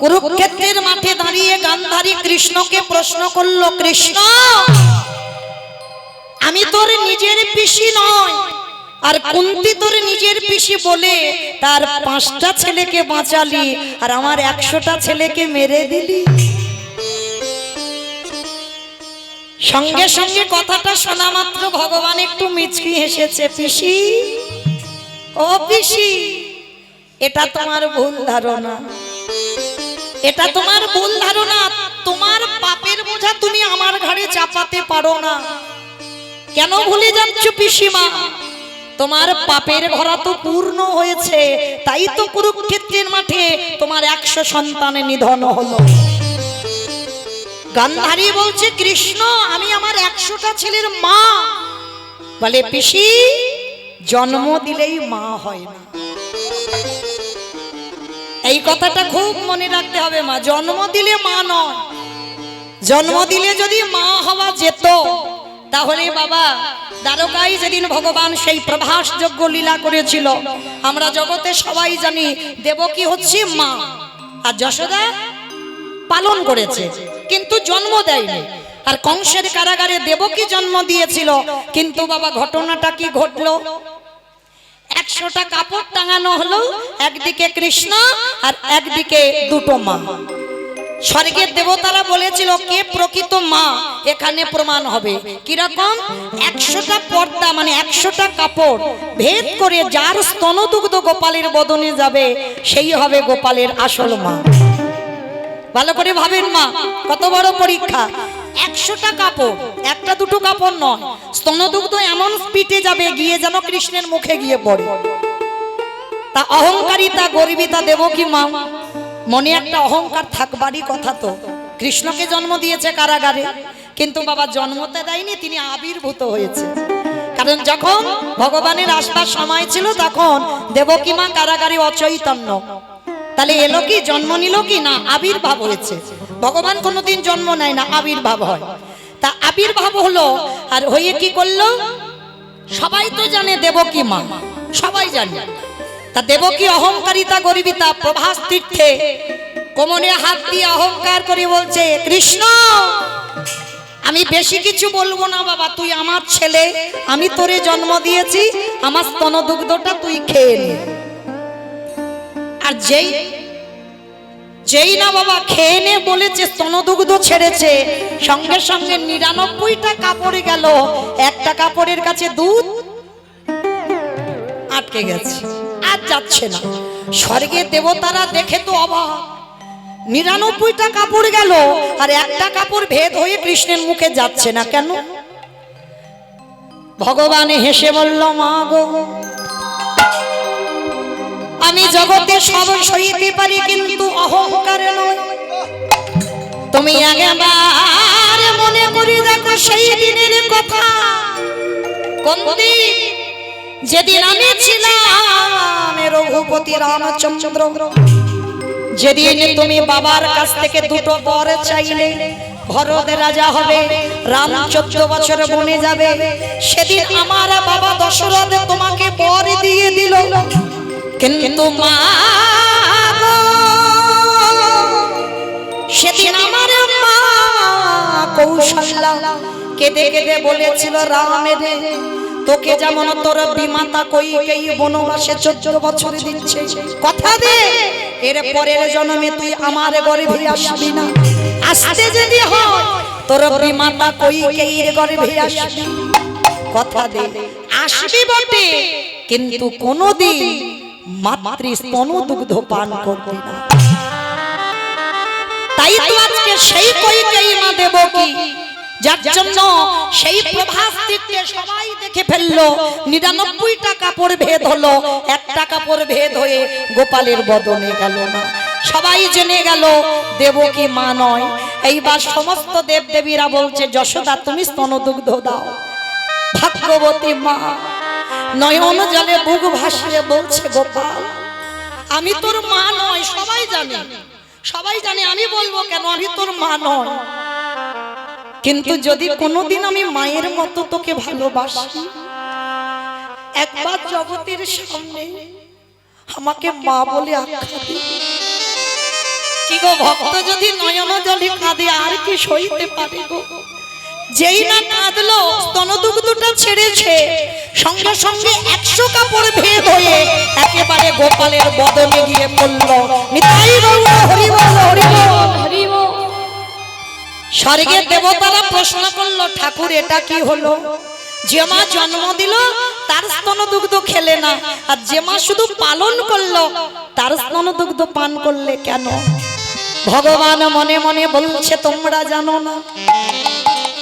কুরুক্ষেত্রের মাঠে দাঁড়িয়ে গান্ধারী কৃষ্ণকে প্রশ্ন করলো, কৃষ্ণ আমি তোর নিজের পিসি নয়, আর কুন্তি তোর নিজের পিসি বলে তার 5টা ছেলেকে বাঁচালি আর আমার 100টা ছেলেকে মেরে দিলি। সঙ্গে সঙ্গে কথাটা শোনা মাত্র ভগবান একটু মিচকি হেসেছে। পিসি, ও পিসি, এটা তোমার ভুল ধারণা, এটা তোমার ভুল ধারণা। তোমার পাপের বোঝা তুমি আমার ঘাড়ে চাপাতে পারো না। কেন ভুলে যাচ্ছ পিসিমা? তোমার পাপের ভরা তো পূর্ণ হয়েছে, তাই তো কুরুক্ষেত্রের মাঠে তোমার 100 সন্তানের নিধন হলো। গান্ধারী বলছে, কৃষ্ণ আমি আমার 100টা ছেলের মা। বলে, পিসি জন্ম দিলেই মা হয় না। এই কথাটা খুব মনে রাখতে হবে মা, জন্ম দিলে মা নয়। জন্ম দিলে যদি মা হওয়া যেত তাহলে বাবা দ্বারকায় যেদিন ভগবান সেই প্রভাস যজ্ঞ লীলা করেছিল, আমরা জগতে সবাই জানি দেবকী হচ্ছে মা আর যশোদা পালন করেছে কিন্তু জন্ম দেয়নি। আর কংসের কারাগারে দেবকী জন্ম দিয়েছিল, কিন্তু বাবা ঘটনাটা কি ঘটলো? 100টা কাপড় টাঙানো হলো, একদিকে কৃষ্ণ আর একদিকে দুটো মা। স্বর্গের দেবতারা বলেছিল কে প্রকৃত মা এখানে প্রমাণ হবে। কিরকম? 100টা পর্দা মানে 100টা কাপড় ভেদ করে যার স্তনদুগ্ধ গোপালের বদনে যাবে সেই হবে গোপালের আসল মা। ভালো করে ভাবেন মা, কত বড় পরীক্ষা। 100টা কাপড়, একটা দুটো কাপড় নয়, স্তনদুগ্ধ এমন স্পিডে যাবে গিয়ে যেন কৃষ্ণের মুখে গিয়ে পড়ে। তা অহংকারিতা গর্বিতা দেবকী মা মনে একটা অহংকার থাকবারই কথা। তো কৃষ্ণকে জন্ম দিয়েছে কারাগারে, কিন্তু বাবা জন্মতে দেয়নি, তিনি আবির্ভূত হয়েছে। কারণ যখন ভগবানের আসবার সময় ছিল তখন দেবকী মা কারাগারে অচৈতন্য। তাহলে এলো কি, জন্ম নিল কি না? আবির্ভাব হয়েছে। ভগবান কোনোদিন জন্ম নেয় না, আবির্ভাব হয়। তা আবির্ভাব হলো, আর হয়ে কি করলো? সবাই তো জানে দেবকী মা, সবাই জানে। তা দেবকী অহংকারিতা গর্বিতা প্রভাস তীর্থে কোমরে হাত দিয়ে অহংকার করে বলছে, কৃষ্ণ আমি বেশি কিছু বলবো না বাবা, তুই আমার ছেলে, আমি তোরে জন্ম দিয়েছি, আমার স্তনদুগ্ধটা তুই খেয়ে নে। আর যেই না বাবা খেয়ে নে বলেছে, স্তনদুগ্ধ ছেড়েছে, সঙ্গে সঙ্গে 99টা কাপড়ে গেল, একটা কাপড়ের কাছে দুধ আটকে গেছে, আর যাচ্ছে না। স্বর্গের দেবতারা দেখে তো অবাক, 99টা কাপড় গেল আর একটা কাপড় ভেদ হয়ে কৃষ্ণের মুখে যাচ্ছে না কেন? ভগবান হেসে বলল, মা গো আমি জগতে সব সইতে পারি কিন্তু অহংকার নয়। তুমি একবার মনে করে দেখো সেই দিনের কথা, কোন দিন? যেদিন আমি ছিলাম রঘুপতি রামচন্দ্র, যেদিন তুমি বাবার কাছ থেকে দুটো বর চাইলে, ভরত রাজা হবে, রাম 14 বছর বনে যাবে, সেদিন আমার বাবা দশরথ তোমাকে বর দিয়ে দিল। কিন্তু মা সেদিন আমার মা কৌশল্যা কেঁদে কেঁদে বলেছিল, রামের তোকে যেমন তোর বিমাতা কইকেই বনবাসে 14 বছর দিচ্ছে, কথা দে এর পরের জন্মে তুই আমার গর্ভে আসবি না। আসতে যদি হয় তোর বিমাতা কইকেইর গর্ভে আসবি, কথা দে। আসবি বটে, কিন্তু কোনদিন মাতৃ স্তনদুগ্ধ পান করবি না। তাই তো আজকে সেই কইকেই মা দেবকী, যার জন্য সেই প্রভাস তীর্থে সবাই দেখে ফেললো 99টা কাপড় ভেদ হলো, একটা কাপড় ভেদ হয়ে গোপালের বদনে গেল না। সবাই জেনে গেল দেবকী মা নয়। এইবার সমস্ত দেবদেবীরা বলছে, যশোদা তুমি স্তনদুগ্ধ দাও। ভাগ্যবতী মা নয়ন জলে বুক ভাসিয়ে বলছে, গোপাল আমি তোর মা নয়। সবাই জানে, সবাই জানে, আমি বলবো কেন, আমি তোর মা নয়। কিন্তু যদি কোনোদিন আমি মায়ের মতো তোকে ভালোবাসি, একবার জগতের সামনে আমাকে মা বলে আখ্যা দিবি। কি গো ভক্ত যদি নয়ন জলে কাঁদে আর কি সইতে পারে গো? যেই না কাঁদলো স্তনদুগ্ধটা ছেড়েছে, সঙ্গে সঙ্গে 100 কাপড় ভেদ হয়ে একেবারে গোপালের বদনে গিয়ে পড়ল। নিতাই গৌর হরি বল হরি বল হরি বল। স্বর্গের দেবতারা প্রশ্ন করলো, ঠাকুর এটা কি হলো? যে মা জন্ম দিল তার স্তনদুগ্ধ খেলে না, আর যে মা শুধু পালন করলো তার স্তনদুগ্ধ পান করলে কেন? ভগবান মনে মনে বলছে তোমরা জানো না,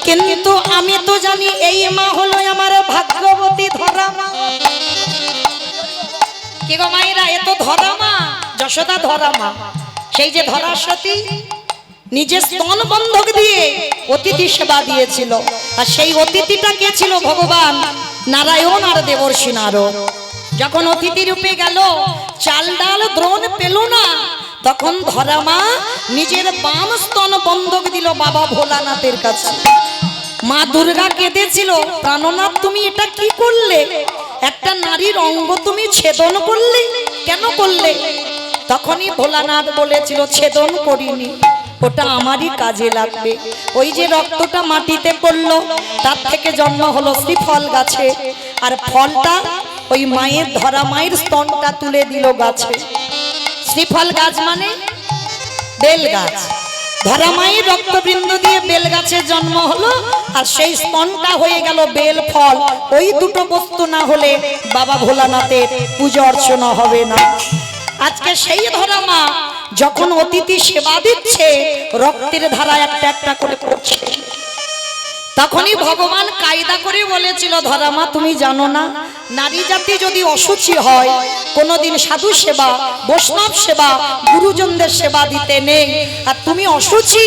কিন্তু আমি তো জানি এই মা হলো আমার ভাগ্যবতী ধরা মা। কি গো মায়েরা, এ তো ধরা মা, যশোদা ধরা মা। সেই যে ধরা সতী নিজের স্তন বন্ধক দিয়ে অতিথি সেবা দিয়েছিল, আর সেই অতিথিটা কে ছিল? ভগবান নারায়ণ আর দেবর্ষি নারদ। যখন অতিথি রূপে গেল, চাল ডাল দ্রোণ পেল না, তখন ধরা মা নিজের বাম স্তন বন্ধক দিল বাবা ভোলানাথের কাছে। মা দুর্গা কেঁদেছিল, প্রাণনাথ তুমি এটা কি করলে? একটা নারীর অঙ্গ তুমি ছেদন করলে, কেন করলে? তখনই ভোলানাথ বলেছিল, ছেদন করিনি, ওটা আমারই কাজে লাগবে। ওই যে রক্তটা মাটিতে পড়লো, তার থেকে জন্ম হলো শ্রীফল গাছে, আর ফলটা ওই মায়ের ধরা মায়ের স্তনটা তুলে দিল গাছে। শ্রীফল গাছ মানে বেল গাছ, ধরা মায়ের রক্তবৃন্দ দিয়ে বেল গাছের জন্ম হলো, আর সেই স্তনটা হয়ে গেল বেল ফল। ওই দুটো বস্তু না হলে বাবা ভোলানাথের পূজা অর্চনা হবে না। আজকে সেই ধরা মা যখন অতিথি সেবা দিচ্ছে, রক্তের ধারা একটা একটা করে পড়ছে, তখনই ভগবান কায়দা করে বলেছিল, ধরা মা তুমি জানো না, নারী জাতি যদি অসুচি হয় কোনোদিন সাধু সেবা, বৈষ্ণব সেবা, গুরুজনদের সেবা দিতে নেই, আর তুমি অসুচি।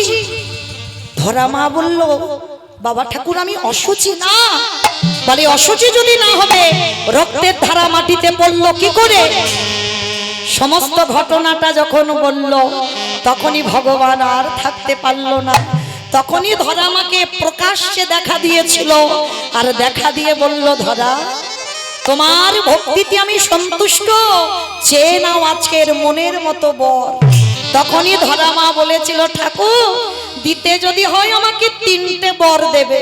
ধরা মা বলল, বাবা ঠাকুর আমি অসুচি না। বলে অসুচি যদি না হবে রক্তের ধারা মাটিতে পড়লো কি করে? সমস্ত ঘটনাটা যখন বলল, তখনই ভগবান আর থাকতে পারল না। তখনই ধরা মাকে প্রকাশ্যে দেখা দিয়েছিল, আর দেখা দিয়ে বলল, ধরা তোমার ভক্তিতে আমি সন্তুষ্ট, চেয়ে নাও আজকের মনের মতো বর। তখনই ধরা মা বলেছিল, ঠাকুর দিতে যদি হয় আমাকে 3টে বর দেবে।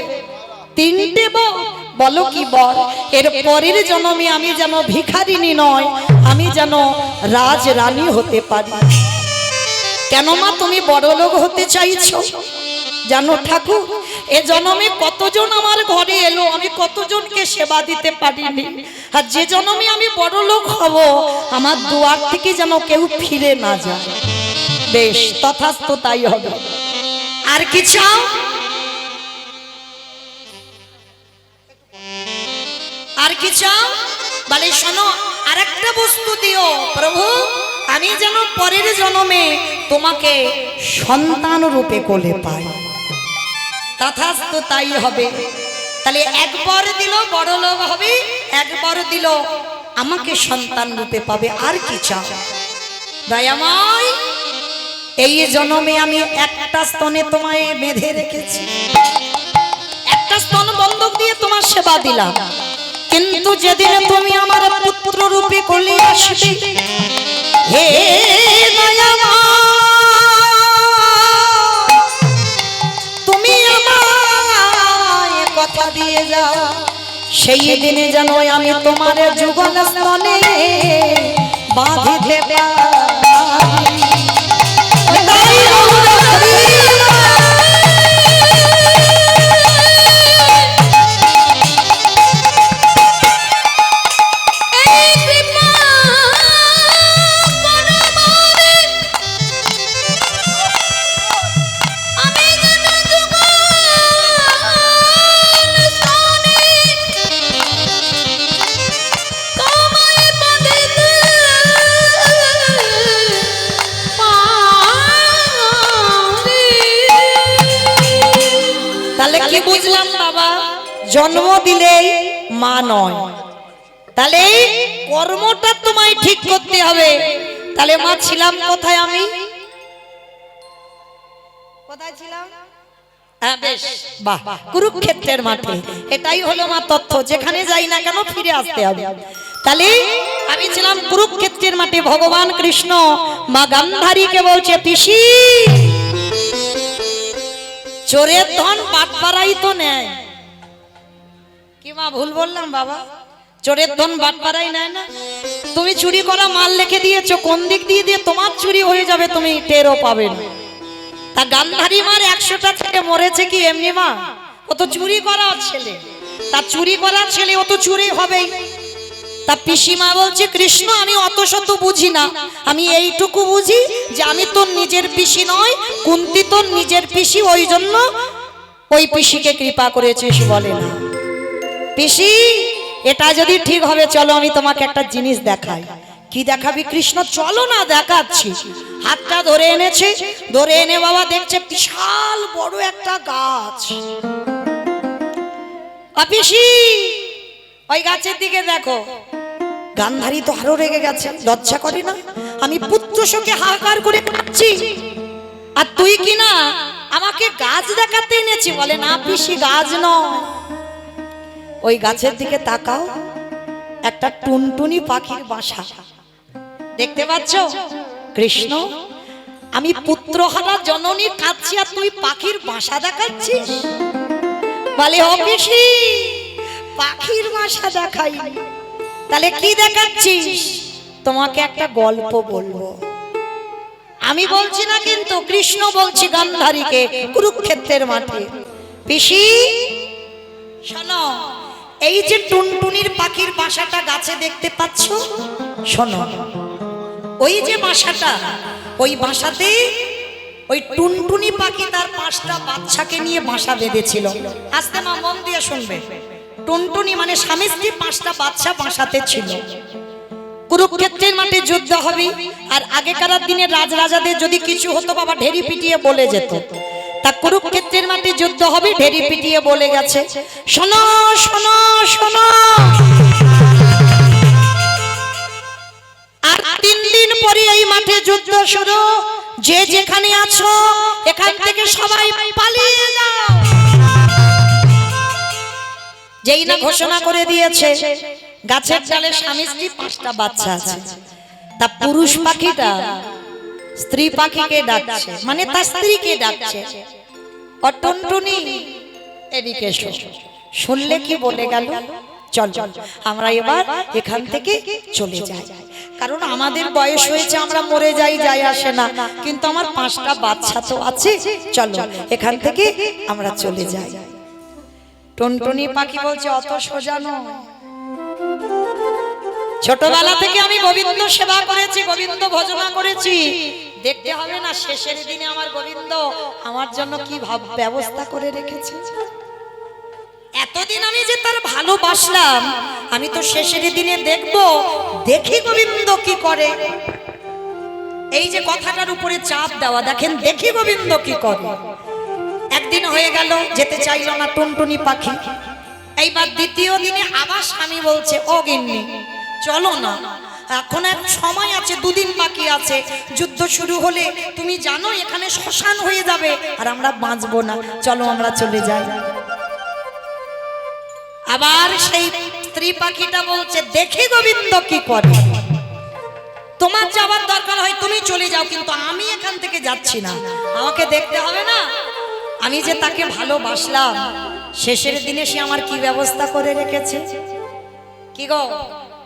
3টে বর? বলো কি বর? এর পরের জন্মে আমি যেন ভিখারিনী নয়, আমি যেন রাজরানী হতে পারি। কেন মা তুমি বড় লোক হতে চাইছো? জানো ঠাকুর, এ জন্মে কতজন আমার ঘরে এলো, আমি কতজনকে সেবা দিতে পারিনি, আর যে জন্মে আমি বড় লোক হব আমার দুয়ার থেকে যেন কেউ ফিরে না যায়। বেশ, তথাস্তু তাই হবে। আর কি চাও? আর কি চাও? বলে শোনো, আরেকটা বস্তু দিও প্রভু, আমি যেন পরের জন্মে তোমাকে সন্তান রূপে কোলে পাই। তথাস্তু তাই হবে। তাহলে একবার দিল বড় লোক হবে, একবার দিল আমাকে সন্তান রূপে পাবে। আর কি চাও? দয়াময়, এই জন্মে আমি একটা স্তনে তোমায় বেঁধে রেখেছি, একটা স্তন বন্ধক দিয়ে তোমার সেবা দিলাম, কিন্তু যেদিন তুমি আমার পুত্র রূপে কোলে আসবে, হে তুমি আমায় কথা দিয়ে যাও, সেই দিনে যেন আমি তোমার যুগল স্তনে বাঁধিতে পারি। কি বুঝলাম বাবা? জন্ম দিলেই মা নয়, তাহলে কর্মটা তোমায় ঠিক করতে হবে। তাহলে মা ছিলাম কোথায়? আমি কোথায় ছিলাম? হ্যাঁ বেশ, বাহ, কুরুক্ষেত্রের মাঠে এটাই হলো মা তথ্য, যেখানে যাই না কেন ফিরে আসতে হবে। তাহলে আমি ছিলাম কুরুক্ষেত্রের মাঠে, ভগবান কৃষ্ণ মা গান্ধারীকে বলছে পিসি চোরের ধন বাটপাড়াই তো নেয়। কি মা ভুল বললাম বাবা? চোরের ধন বাটপাড়াই নেয় না? তুমি চুরি করা মাল রেখে দিয়েছো, কোন দিক দিয়ে দিয়ে তোমার চুরি হয়ে যাবে তুমি টেরও পাবে না। তা গান্ধারী মার 100টা থেকে মরেছে কি এমনি মা? ও তো চুরি করা ছেলে, তা চুরি করা ছেলে ও তো চুরি হবেই। তা পিসিমা বলছে কৃষ্ণ আমি অত শত বুঝি না, আমি এইটুকু বুঝি যে আমি তোর নিজের পিসি নয়, কুন্তি তোর নিজের পিসি, ওই জন্য ওই পিসিকে কৃপা করেছিস বলে না। পিসি এটা যদি ঠিক হবে চলো আমি তোমাকে একটা জিনিস দেখাই। কি দেখাবি কৃষ্ণ? চলো না দেখাচ্ছি। হাতটা ধরে এনেছে, ধরে এনে বাবা দেখছে বিশাল বড় একটা গাছ। পিসি ওই গাছের দিকে দেখো। গান্ধারী তো আরো রেগে গেছে, লজ্জা করে না? আমি পুত্র শোকে হাহাকার করে কাঁদছি আর তুই কি না আমাকে গাছ দেখাতে এনেছি? বলে না পিসি গাছ নয়। ওই গাছের দিকে তাকাও, একটা টুনটুনি পাখির বাসা দেখতে পাচ্ছ? কৃষ্ণ আমি পুত্রহারা জননী কাঁদছি আর তুই পাখির বাসা দেখাচ্ছিস? বলে ও পিসি পাখির বাসা দেখাই। তাহলে কি দেখাচ্ছিস? তোমাকে একটা গল্প বলবো। আমি বলছি না কিন্তু, কৃষ্ণ বলছি গান্ধারীকে কুরুক্ষেত্রের মাঠে। পিসি শোনো, এই যে টুনটুনির পাখির বাসাটা গাছে দেখতে পাচ্ছ, শোনো ওই যে বাসাটা, ওই বাসাতে ওই টুনটুনি পাখি তার 5টা বাচ্চাকে নিয়ে বাসা বেঁধেছিল। আস্তে মা মন দিয়ে শুনবে। টুনটুনি মানে স্বামী স্ত্রী 5টা বাচ্চা বাসাতে ছিল। কুরুক্ষেত্রের মাঠে যুদ্ধ হবে, আর আগেকার দিনে রাজরাজাদের যদি কিছু হতো বাবা ঢেরি পিটিয়ে বলে যেত। তা কুরুক্ষেত্রের মাঠে যুদ্ধ হবে, ঢেরি পিটিয়ে বলে গেছে শোনো শোনো শোনো, আর 3 দিন পরে এই মাঠে যুদ্ধ শুরু, যে যেখানে আছো এখান থেকে সবাই পালিয়ে যাও। যেই না ঘোষণা করে দিয়েছে, গাছের ডালে স্বামী স্ত্রী 5টা বাচ্চা আছে। তা পুরুষ পাখিটা স্ত্রী পাখিকে ডাকছে, মানে তার স্ত্রীকে ডাকছে, ও টুনটুনি এদিকে এসো। শুনলে কি বলে গেল, চল চল আমরা এবার এখান থেকে চলে যাই, কারণ আমাদের বয়স হয়েছে, আমরা মরে যাই যায় আসে না, কিন্তু আমার 5টা বাচ্চা তো আছে, চলো এখান থেকে আমরা চলে যাই। টুনটুনি পাখি বলছে অত সোজা নয়, ছোটবেলা থেকে আমি গোবিন্দ সেবা করেছি, গোবিন্দ ভজনা করেছি, দেখতে হবে না শেষের দিনে আমার গোবিন্দ আমার জন্য কি ব্যবস্থা করে রেখেছে। এতদিন আমি যে তার ভালোবাসলাম, আমি তো শেষের দিনে দেখবো, দেখি গোবিন্দ কি করে। এই যে কথাটার উপরে চাপ দেওয়া, দেখেন দেখি গোবিন্দ কি করে। একদিন হয়ে গেল, যেতে চাইল না টুনটুনি পাখি। এইবার দ্বিতীয় দিনে আবার স্বামী বলছে ও গিন্নি চলো না, এখন এক সময় আছে, 2 দিন বাকি আছে, যুদ্ধ শুরু হলে তুমি জানো এখানে শ্মশান হয়ে যাবে আর আমরা বাঁচবো না, চলো আমরা চলে যাই। আবার সেই স্ত্রী পাখিটা বলছে দেখি গোবিন্দ কি করে, তোমার যাবার দরকার হয় তুমি চলে যাও, কিন্তু আমি এখান থেকে যাচ্ছি না, আমাকে দেখতে হবে না আমি যে তাকে ভালোবাসলাম, শেষের দিনে সে আমার কি ব্যবস্থা করে রেখেছে। কি গো,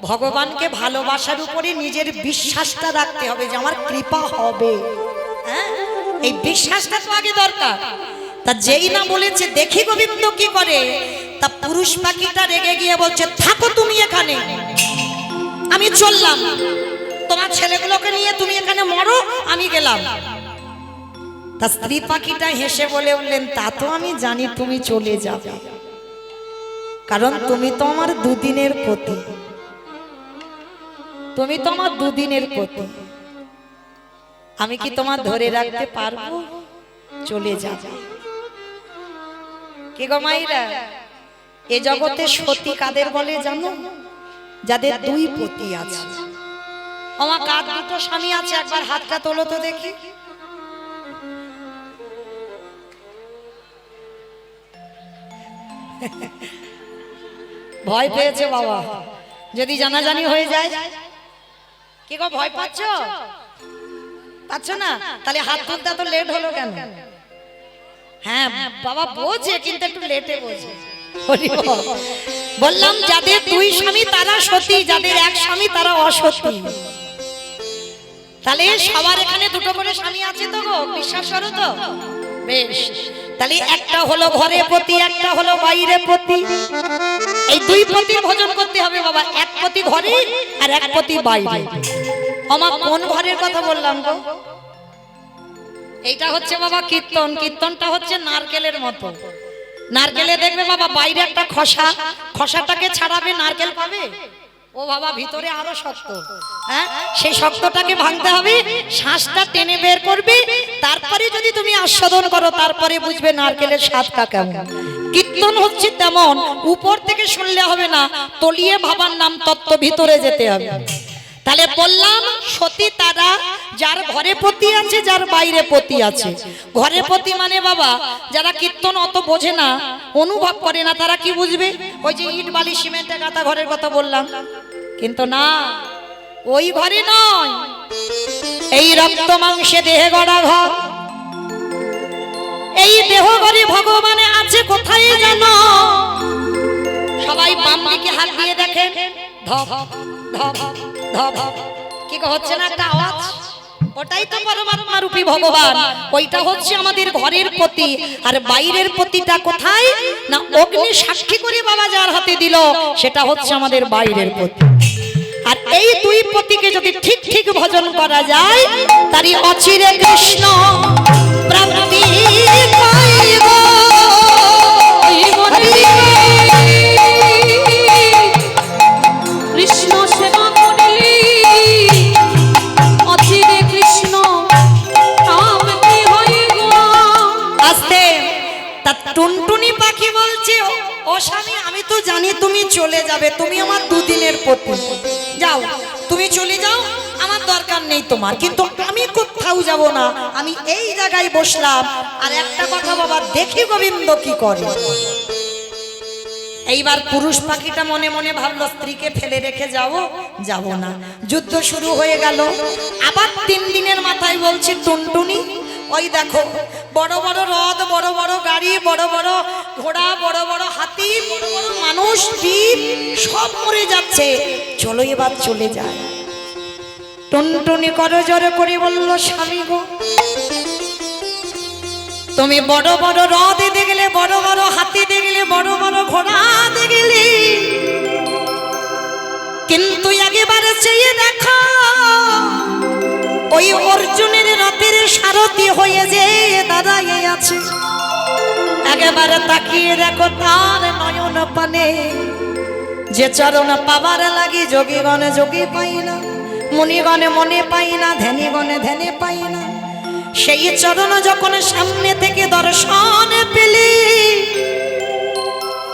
ভগবানকে ভালোবাসার উপরে নিজের বিশ্বাসটা রাখতে হবে যে আমার কৃপা হবে, হ্যাঁ এই বিশ্বাসটা তো আগে দরকার। তা যেই না বলেছে দেখি গোবিন্দ কি করে, তা পুরুষ পাখিটা রেগে গিয়ে বলছে থাকো তুমি এখানে, আমি চললাম, তোমার ছেলেগুলোকে নিয়ে তুমি এখানে মরো, আমি গেলাম। তা স্ত্রী পাখিটা হেসে বলে উঠলেন তা তো আমি জানি তুমি চলে যাবে, কারণ তুমি তো আমার 2 দিনের পতি, তুমি তো আমার 2 দিনের পতি, আমি কি তোমার ধরে রাখতে পারবো? চলে যাবে। কি গো মাইরা, এ জগতে সতী কাদের বলে জানো? যাদের 2 পতি আছে। আমার কার 2টো স্বামী আছে? একবার হাতটা তোলো তো দেখি। ভয় পেয়েছে বাবা, যদি জানাজানি হয়ে যায়। কি গো ভয় পাচ্ছ? পাচ্ছ না? তাহলে হাত তুলতে তো লেট হলো কেন? হ্যাঁ বাবা বোঝে, কিন্তু একটু লেটে বোঝে। বললাম যাদের দুই স্বামী তারা সতী, যাদের এক স্বামী তারা অসতী। তাহলে সবার এখানে দুটো করে স্বামী আছে তো গো, বিশ্বাস করো তো? বেশ, তাহলে একটা হলো ঘরে পতি, একটা হলো বাইরে পতি। এই দুই পতির ভোজন করতে হবে বাবা, এক পতি ঘরে আর এক পতি বাইরে। আমার কোন ঘরের কথা বললাম গো? এইটা হচ্ছে বাবা কীর্তন। কীর্তনটা হচ্ছে নারকেলের মতো। নারকেলে দেখবে বাবা বাইরে একটা খোসা, খোসাটাকে ছাড়াবে নারকেল পাবে, ও বাবা ভিতরে আরো শক্ত। হ্যাঁ, সেই শক্তটাকে ভাঙতে হবে, শ্বাসটা টেনে বের করবে, তারপরে যদি তুমি আস্বাদন করো তারপরে বুঝবে নারকেলের স্বাদটা কেমন। কীর্তন হচ্ছে তেমন, উপর থেকে শুনলে হবে না, তলিয়ে ভাবার নাম তত্ত্ব, ভিতরে যেতে হবে। তাহলে বললাম সতী তারা যার ঘরে পতি আছে, যার বাইরে পতি আছে। ঘরে পতি মানে বাবা যারা কীর্তন অত বোঝে না, অনুভব করে না, তারা কি বুঝবে? ওই যে ইট বালি সিমেন্টের গাঁথা ঘরের কথা বললাম, কিন্তু না, ওই ঘরে নয়, এই রক্ত মাংসে দেহে গড়া ঘর। এই দেহ ঘরে ভগবানে আছে কোথায় জানো? সবাই বাম দিকে হাত দিয়ে দেখেন, ধপ ধপ ধপ, কি হচ্ছে না একটা আওয়াজ? ওটাই তো পরমাত্মা রূপী ভগবান, ওইটা হচ্ছে আমাদের ঘরের পতি। আর বাইরের পতিটা কোথায়? না অগ্নি সাক্ষী করে বাবা যার হাতে দিল, সেটা হচ্ছে আমাদের বাইরের পতি। আর এই দুই পতিকে যদি ঠিক ঠিক ভজন করা যায়, তারই অচিরে কৃষ্ণ প্রাপ্তি পাইব। কৃষ্ণ সেবা করলি অচিরে কৃষ্ণ প্রাপ্তি হইব। আস্তে তা টুনটুনি পাখি বলছে, ও স্বামী আমি তো জানি তুমি চলে যাবে, তুমি আমার দুদিনের পতি, যাও তুমি চলে যাও, আমার দরকার নেই তোমার, কিন্তু আমি কোথাও যাব না, আমি এই জায়গায় বসলাম। আর একটা কথা বাবা, দেখি গোবিন্দ কি করে। এইবার পুরুষ পাখিটা মনে মনে ভাবলো স্ত্রীকে ফেলে রেখে যাব না। যুদ্ধ শুরু হয়ে গেল। আবার 3 দিনের মাথায় বলছে টুনটুনি, ওই দেখো বড় বড় রথ, বড় বড় গাড়ি, বড় বড় ঘোড়া, বড় বড় হাতি, বড় বড় মানুষ, বীর সব মরে যাচ্ছে, চলো এবার চলে যায়। টুনটুনি করজোরে করে বলল, স্বামী গো তুমি বড় বড় রথ দেখলে, বড় বড় হাতি দেখলে, বড় বড় ঘোড়া দেখলে, কিন্তু একেবারে চেয়ে দেখো ওই অর্জুনের রথের সারথি হয়ে যে দাঁড়াইয়ে আছে, একেবারে তাকিয়ে দেখো তার নয়ন পানে যে চরণ পাবার লাগি যোগীগণে যোগী পাই না, মুনিগণে মনে পাই না, ধ্যানীগণে ধ্যানে পাই না। সেই চরণ যখন সামনে থেকে দর্শন পেলি,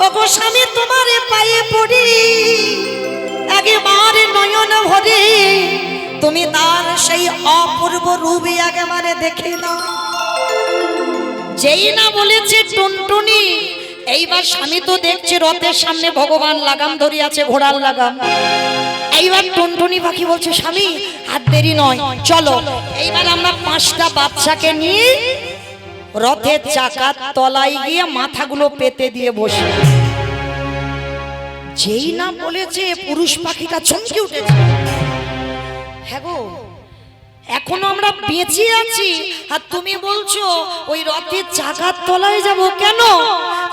ওগো স্বামী তোমার পায়ে পড়ি, একেবারে নয়ন ভরে তুমি তার সেই অপূর্ব রূপ একেবারে দেখে নাও। যেই না বলেছে টুনটুনি, এইবার স্বামী তো দেখছে রথের সামনে ভগবান লাগাম ধরে আছে, ঘোড়ার লাগাম। এইবার টুনটুনি পাখি বলছে, স্বামী আর দেরি নয়, চলো এইবার আমরা 5টা বাচ্চাকে নিয়ে রথের চাকার তলায় গিয়ে মাথাগুলো পেতে দিয়ে বসে। যেই না বলেছে পুরুষ পাখিটা চমকে উঠেছে, হ্যাঁ গো এখনো আমরা বেঁচে আছি, আর তুমি বলছো ওই রথের চাকার তলায় যাব কেন?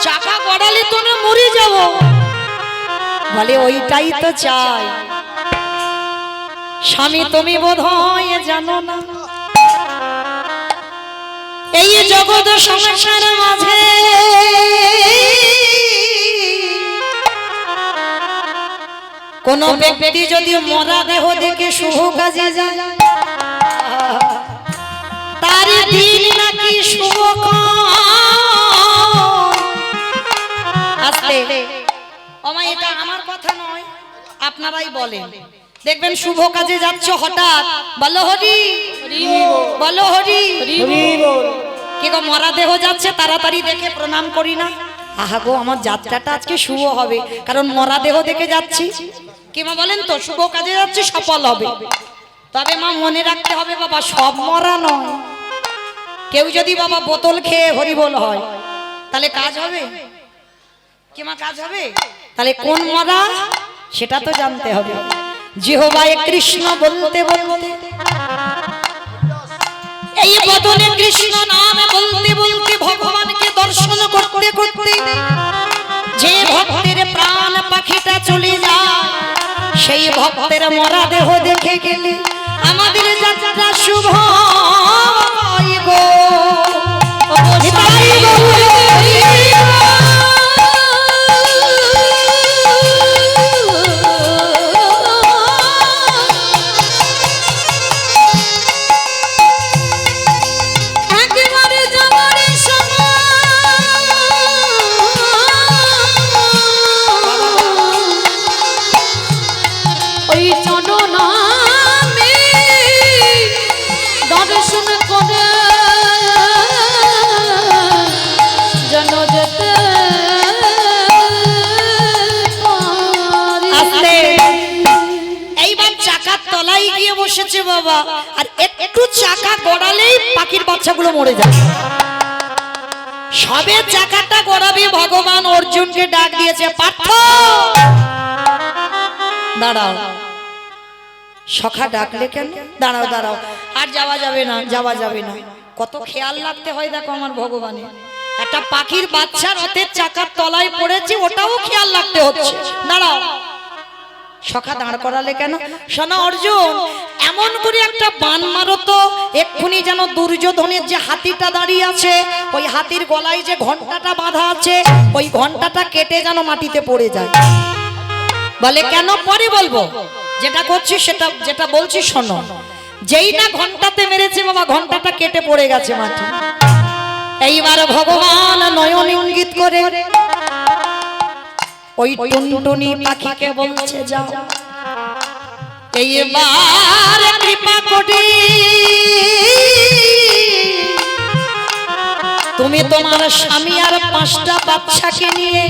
চাকা গড়ালে তো না মরে যাব। বলে ওইটাই তো চাই। স্বামী তুমি বোধহয় জানো না, এই জগৎ সংসার মাঝে কোন ব্যক্তি যদি মরা দেহ দেখে শুভ কাজে যায়, তার দিন নাকি শুভ। আস্তে আমার, এটা আমার কথা নয়, আপনারাই বলেন। দেখবেন শুভ কাজে যাচ্ছ, হঠাৎ বলো হরি, বলো হরি, কি গো মরা দেহ যাচ্ছে, তাড়াতাড়ি দেখে প্রণাম করি না? আহা গো, আমার যাত্রাটা আজকে শুভ হবে, কারণ মরা দেহ দেখে যাচ্ছি। কি মা বলেন তো, শুভ কাজে যাচ্ছি, সফল হবে। তবে মা মনে রাখতে হবে বাবা, সব মরা নয়। কেউ যদি বাবা বোতল খেয়ে হরিবোল হয়, তাহলে কাজ হবে কি মা? কাজ হবে? তাহলে কোন মরা সেটা তো জানতে হবে। জিহ্বায় কৃষ্ণ বলতে বলতে, এই বদনে কৃষ্ণ নাম বলতে বলতে, ভগবানকে দর্শন করতে করতে যে ভক্তের প্রাণ পাখিটা চলে যায়, সেই ভক্তের মরা দেহ দেখে গেলে আমাদের যাত্রা শুভ হয় গো। নিতাই গৌর একেবারে যাবার সময় ওই চরণামে দর্শন করে যেন যেতে পারি। আস্তে। এইবার চাকার তলায় গিয়ে বসেছে বাবা, আর একটু চাকা গড়ালেই পাখির বাচ্চাগুলো মরে যায়। সবে চাকাটা গড়াবে, ভগবান অর্জুনকে ডাক দিয়েছে, পার্থ দাঁড়াও। সখা ডাকলে কেন? দাঁড়াও দাঁড়াও, আর যাওয়া যাবে না, যাওয়া যাবে না। কত খেয়াল রাখতে হয় দেখো আমার ভগবানের। একটা পাখির বাচ্চা রথের চাকার তলায় পড়েছে, ওটাও খেয়াল রাখতে হচ্ছে। দাঁড়াও। সখা দাঁড় করালে কেন? শোনো অর্জুন, এমন করে একটা বান মারো তো, এক্ষুনি যেন দুর্যোধনের যে হাতিটা দাঁড়িয়ে আছে, ওই হাতির গলায় যে ঘন্টাটা বাঁধা আছে, ওই ঘন্টাটা কেটে যেন মাটিতে পড়ে যায়। বলে কেন? পরে বলবো, যেটা করছি সেটা, যেটা বলছি শোনো। যেই না ঘন্টাতে মেরেছে বাবা, ঘন্টাটা কেটে পড়ে গেছে মাটি। এইবার ভগবান নয়ন ইঙ্গিত করে ওই টুনটুনি পাখিকে বলছে, যাও এইবার কৃপা করে তুমি তোমার স্বামী আর 5টা বাচ্চাকে নিয়ে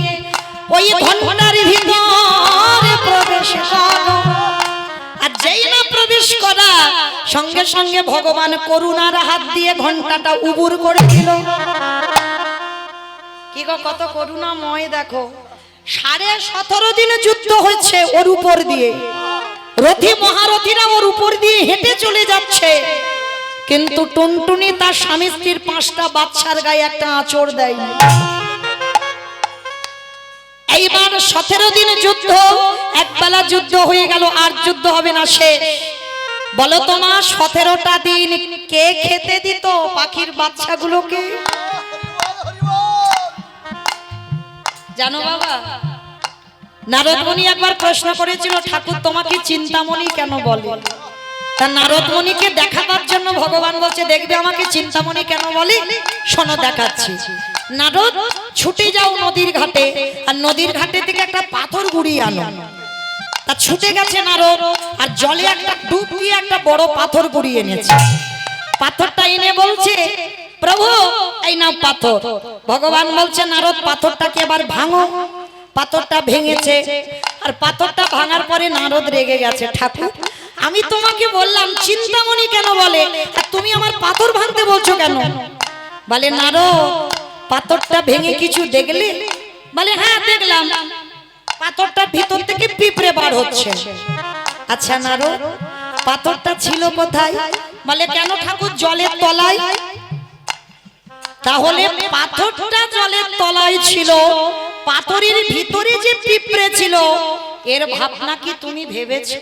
ওই ঘন্টার ভিতরে প্রবেশ করো। আর যেই না প্রবেশ করা, সঙ্গে সঙ্গে ভগবান করুণার হাত দিয়ে ঘন্টাটা উবুর করে দিল। কি গো, কত করুণাময় দেখো। 17.5 দিনে যুদ্ধ হয়েছে ওর উপর দিয়ে, রথী মহারথীরা ওর উপর দিয়ে হেঁটে চলে যাচ্ছে, কিন্তু টুনটুনি তার স্বামী স্ত্রীর 5টা বাচ্চার গায়ে একটা আঁচড় দেয়নি। এইবার 17 দিন যুদ্ধ, একবেলা যুদ্ধ হয়ে গেল, আর যুদ্ধ হবে না, শেষ। বলো তো মা, 17টা দিন কে খেতে দিত পাখির বাচ্চাগুলোকে? জানো বাবা, নারদ মুনি একবার প্রশ্ন করেছিল, ঠাকুর তোমাকে চিন্তামণি কেন বলে? তা নারদ মুনিকে দেখাবার জন্য ভগবান বলছে, দেখবে আমাকে চিন্তামণি কেন বলে? শোনো দেখাচ্ছি। নারদ, ছুটে যাও নদীর ঘাটে, আর নদীর ঘাটে থেকে একটা পাথর গুড়িয়ে আনো। তা ছুটে গেছে নারদ, আর জলে একটা ডুব দিয়ে একটা বড় পাথর গুড়িয়ে এনেছে। পাথরটা এনে বলছে, প্রভু এই নাও পাথর। ভগবান বলছে, নারদ পাথরটাকে এবার ভাঙো। পাথরটা ভেঙেছে, আর পাথরটা ভাঙার পরে নারদ রেগে গেছে, ঠাকুর আমি তোমাকে বললাম চিন্তামণি কেন বলে, আর তুমি আমার পাথর ভাঙতে বলছো কেন? বলে, নারদ পাথরটা ভেঙে কিছু দেখলে? বলে, হ্যাঁ দেখলাম, পাথরটার ভিতর থেকে পিঁপড়ে বার হচ্ছে। আচ্ছা নারদ, পাথরটা ছিল কোথায়? বলে, কেন ঠাকুর? জলের তলায়। তাহলে পাথরটা জলের তলায় ছিল, পাথরের ভিতরে যে পিঁপড়ে ছিল, এর ভাবনা কি তুমি ভেবেছো?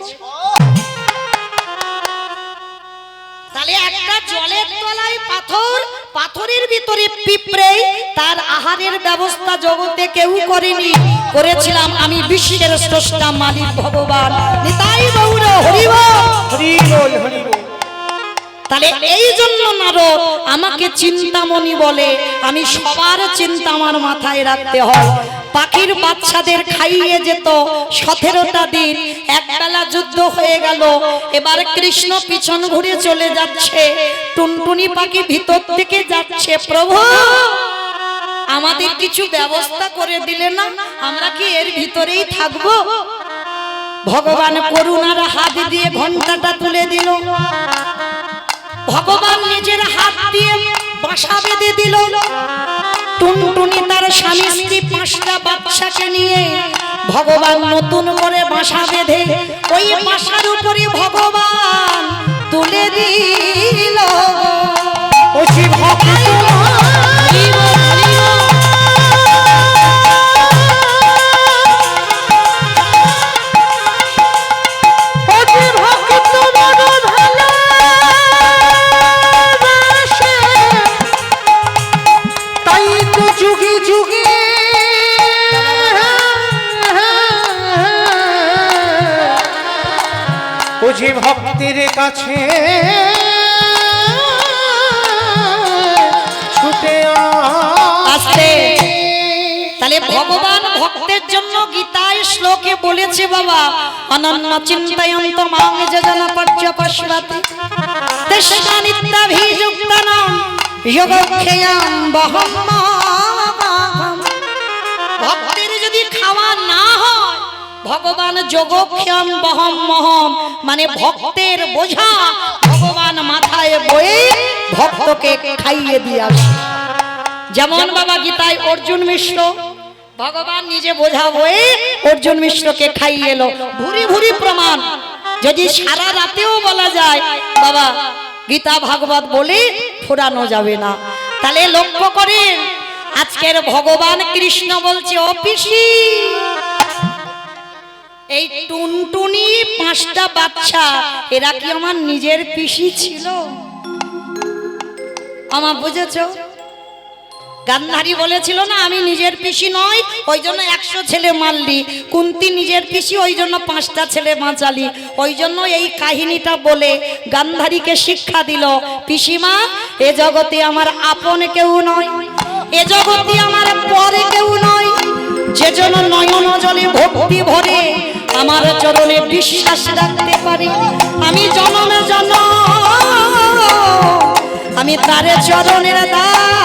তাহলে একটা জলের তলায় পাথর, পাথরের ভিতরে পিঁপড়ে, তার আহারের ব্যবস্থা জগতে কেউ করেনি, করেছিলাম আমি বিশ্বের স্রষ্টা মালিক ভগবান। নিতাই গৌর হরি বল, হরি বল, হরি বল। তাহলে এই জন্য নারদ আমাকে চিন্তামণি বলে। আমি সবার চিন্তা আমার মাথায় রাখতে হয়। পাখির বাচ্চাদের খাইয়ে যেত 17টা দিন, একবেলা যুদ্ধ হয়ে গেল। এবার কৃষ্ণ পিছন ঘুরে চলে যাচ্ছে, টুনটুনি পাখি ভিতর থেকে যাচ্ছে, প্রভু আমাদের কিছু ব্যবস্থা করে দিলে না, আমরা কি এর ভিতরেই থাকবো? ভগবান করুণার হাত দিয়ে ঘন্টাটা তুলে দিল, ভগবান নিজের হাত দিয়ে বাসা বেঁধে দিল। টুনটুনি তার স্বামী স্ত্রী 5টা বাচ্চাকে নিয়ে ভগবান নতুন করে বাসা বেঁধে ওই বাসার উপরে ভগবান তুলে দিল। ও যে ভক্ত যুগে যুগে ও যে ভক্তের কাছে ছুটে আসতে। তাহলে ভগবান ভক্তের জন্য গীতায় শ্লোকে বলেছে বাবা, অনন্য চিন্তয়ন্ত মাং যজনা পর্যপস্বতি তস্মা নিত্যাভিযুক্তানাম যোগক্ষেয়ং বহম। ভক্তের যদি খাওয়া না হয়, ভগবান যোগক্ষেয়ং বহম মহম, মানে ভক্তের বোঝা ভগবান মাথায় বয়ে ভক্তকে খাইয়ে দিয়ে আসে। যেমন বাবা গীতায় অর্জুন মিশ্র, ভগবান নিজে বোঝা বয়ে অর্জুন মিশ্রকে খাইয়ে এলো। ভুরি ভুরি প্রমাণ, যদি সারা রাতেও বলা যায় বাবা গীতা ভাগবত বলে ফুরানো যাবে না। তাহলে লক্ষ্য করেন, আজকের ভগবান কৃষ্ণ বলছে, ও পিসি, এই টুনটুনি 5টা বাচ্চা এরা কি আমার নিজের পিসি ছিল? আমার বুঝেছো? গান্ধারী বলেছিল না আমি নিজের পিসি নই, ওই জন্য 100 ছেলে মারলি। কুন্তী নিজের পিসি, ওই জন্য 5টা ছেলে বাঁচালি। ওই জন্য এই কাহিনীটা বলে গান্ধারীকে শিক্ষা দিল, পিসিমা এ জগতে আমার আপন কেউ নয়, এ জগতে আমার পরে কেউ নয়। যে জন নয়ন জলে ভক্তি ভরে আমার চরণে বিশ্বাস রাখতে পারে, আমি জনমে জনম আমি তার চরণের দাস।